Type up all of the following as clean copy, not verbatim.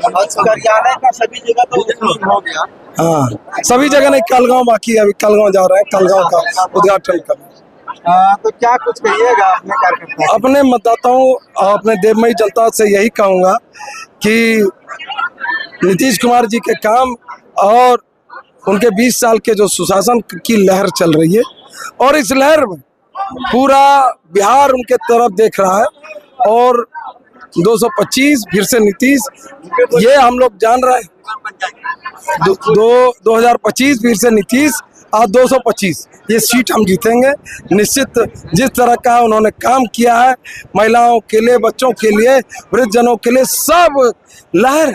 कार्यालय का सभी जगह तो उद्घाटन हो गया। हाँ, सभी जगह नहीं, कलगांव बाकी है, अभी कलगांव जा रहे हैं, कलगांव का उद्घाटन करना। तो क्या कुछ कहिएगा अपने कार्यकर्ता? अपने मतदाताओं और अपने देवमयी जनता से यही कहूँगा कि नीतीश कुमार जी के काम और उनके 20 साल के जो सुशासन की लहर चल रही है, और इस लहर में पूरा बिहार उनके तरफ देख रहा है, और 225 फिर से नीतीश, ये हम लोग जान रहे हैं। 2025 फिर से नीतीश और 225 ये सीट हम जीतेंगे निश्चित। जिस तरह का उन्होंने काम किया है महिलाओं के लिए, बच्चों के लिए, वृद्धजनों के लिए, सब लहर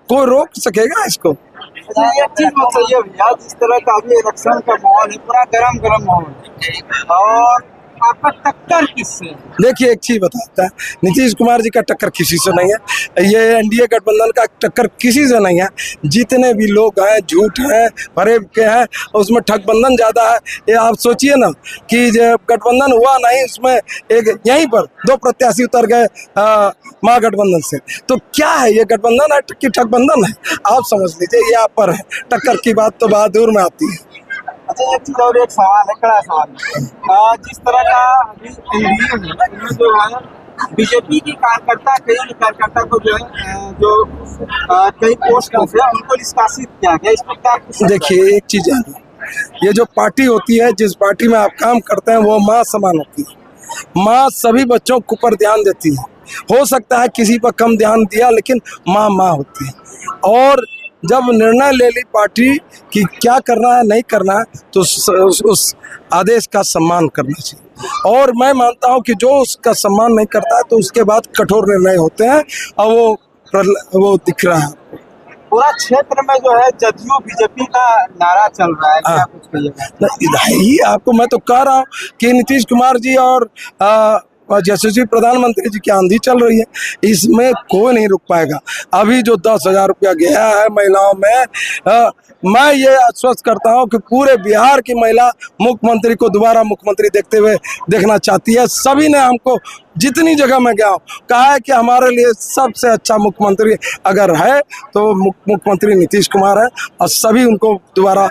कोई रोक सकेगा इसको? एक चीज बताइए भैया, जिस तरह का अभी इलेक्शन का माहौल है, पूरा गरम माहौल है, और आपका टक्कर किससे? देखिए, एक चीज बताता है, नीतीश कुमार जी का टक्कर किसी से नहीं है, ये एनडीए गठबंधन का टक्कर किसी से नहीं है। जितने भी लोग हैं झूठ हैं, भरे के हैं, उसमें ठगबंधन ज्यादा है। ये आप सोचिए ना कि जब गठबंधन हुआ नहीं, उसमें एक यहीं पर 2 प्रत्याशी उतर गए महागठबंधन से, तो क्या है ये, गठबंधन है कि ठगबंधन है? आप समझ लीजिए, यहाँ पर है। टक्कर की बात तो बहादुर में आती है। अच्छा, एक चीज और, एक सवाल है, कड़ा सवाल है। जिस तरह का अभी एनडीए है, इसमें जो है बीजेपी की कार्यकर्ता, कई कार्यकर्ता को जो है कई पोस्टों से उनको निष्कासित किया गया, इस पर क्या? देखिए, एक चीज है, ये जो पार्टी होती है, जिस पार्टी में आप काम करते हैं, वो माँ समान होती है। माँ सभी बच्चों के ऊपर ध्यान देती है। हो सकता है किसी पर कम ध्यान दिया, लेकिन माँ माँ होती है। और जब निर्णय ले ली पार्टी कि क्या करना है, नहीं करना है, तो उस आदेश का सम्मान करना चाहिए। और मैं मानता हूं कि जो उसका सम्मान नहीं करता है, तो उसके बाद कठोर निर्णय होते हैं, और वो दिख रहा है। पूरा क्षेत्र में जो है जदयू बीजेपी का नारा चल रहा है, क्या कुछ कहिएगा? आपको मैं तो कह रहा हूँ कि नीतीश कुमार जी और यशस्वी प्रधानमंत्री जी की आंधी चल रही है, इसमें कोई नहीं रुक पाएगा। अभी जो 10,000 रुपया गया है महिलाओं में, मैं ये आश्वस्त करता हूं कि पूरे बिहार की महिला मुख्यमंत्री को दोबारा मुख्यमंत्री देखना चाहती है। सभी ने हमको, जितनी जगह मैं गया हूँ, कहा है कि हमारे लिए सबसे अच्छा मुख्यमंत्री अगर है तो मुख्यमंत्री नीतीश कुमार है, और सभी उनको दोबारा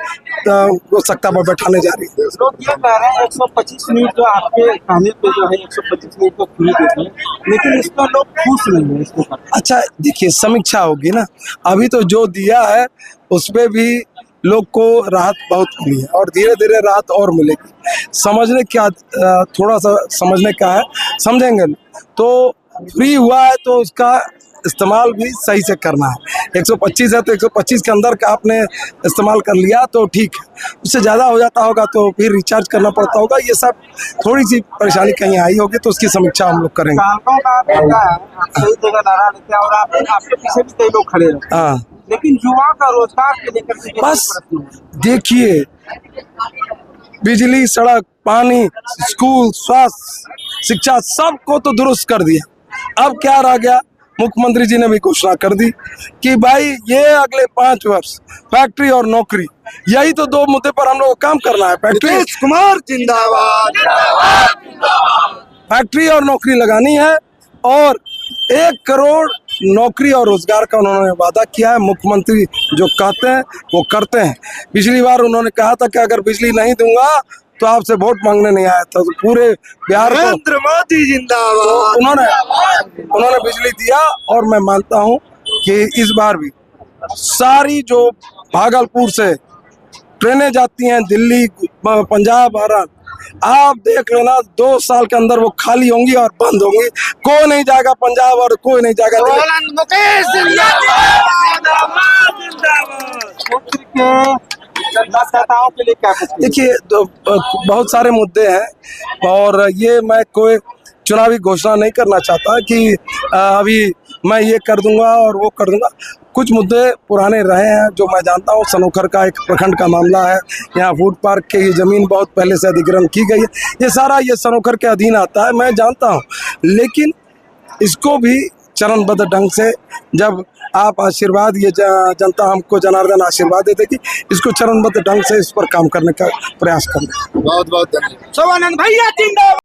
सत्ता पर बैठाने जा रही है। लोग ये कह रहे हैं 125 यूनिट जो आपके कहने पे जो है 125 यूनिट तो फ्री देते हैं, लेकिन इस पर लोग खुश नहीं है इसके ऊपर। अच्छा, देखिए, समीक्षा होगी ना। अभी तो जो दिया है उस पे भी लोग को राहत बहुत मिली है, और धीरे धीरे राहत और मिलेगी। समझने क्या, थोड़ा सा समझने का है, समझेंगे तो फ्री हुआ है तो उसका इस्तेमाल भी सही से करना है। 125 है तो 125 के अंदर का आपने इस्तेमाल कर लिया तो ठीक है, उससे ज़्यादा हो जाता होगा तो फिर रिचार्ज करना पड़ता होगा। ये सब थोड़ी सी परेशानी कहीं आई होगी, तो उसकी समीक्षा हम लोग करेंगे। कई जगह नारा लेते हैं, और आपके पीछे भी कई लोग खड़े हैं। हाँ, लेकिन युवा का रोजगार के लेकर बस देखिए, बिजली, सड़क, पानी, स्कूल, स्वास्थ्य, शिक्षा, सबको तो दुरुस्त कर दिया। अब क्या रह गया? मुख्यमंत्री जी ने भी घोषणा कर दी कि भाई ये अगले 5 वर्ष फैक्ट्री और नौकरी, यही तो 2 मुद्दे पर हम लोग को काम करना है। नीतीश कुमार जिंदाबाद, फैक्ट्री और नौकरी लगानी है, और 1 करोड़ नौकरी और रोजगार का उन्होंने वादा किया है। मुख्यमंत्री जो कहते हैं वो करते हैं। पिछली बार उन्होंने कहा था कि अगर बिजली नहीं दूंगा तो आपसे वोट मांगने नहीं आया था, तो पूरे बिहार को नरेंद्र मोदी जिंदाबाद, तो उन्होंने बिजली दिया। और मैं मानता हूं कि इस बार भी सारी जो भागलपुर से ट्रेनें जाती हैं दिल्ली, पंजाब, हरियाणा, आप देख लेना 2 साल के अंदर वो खाली होंगी और बंद होंगी। कोई नहीं जाएगा पंजाब और कोई नहीं जाएगा मतदाताओं के लिए क्या? देखिए, बहुत सारे मुद्दे हैं, और ये मैं कोई चुनावी घोषणा नहीं करना चाहता कि अभी मैं ये कर दूंगा और वो कर दूंगा। कुछ मुद्दे पुराने रहे हैं जो मैं जानता हूँ। सनोखर का एक प्रखंड का मामला है, यहाँ फूड पार्क की ज़मीन बहुत पहले से अधिग्रहण की गई है, ये सारा ये सनोखर के अधीन आता है, मैं जानता हूँ। लेकिन इसको भी चरणबद्ध ढंग से, जब आप आशीर्वाद, ये जनता हमको जनार्दन आशीर्वाद देते कि इसको चरणबद्ध ढंग से इस पर काम करने का प्रयास करें। बहुत बहुत धन्यवाद।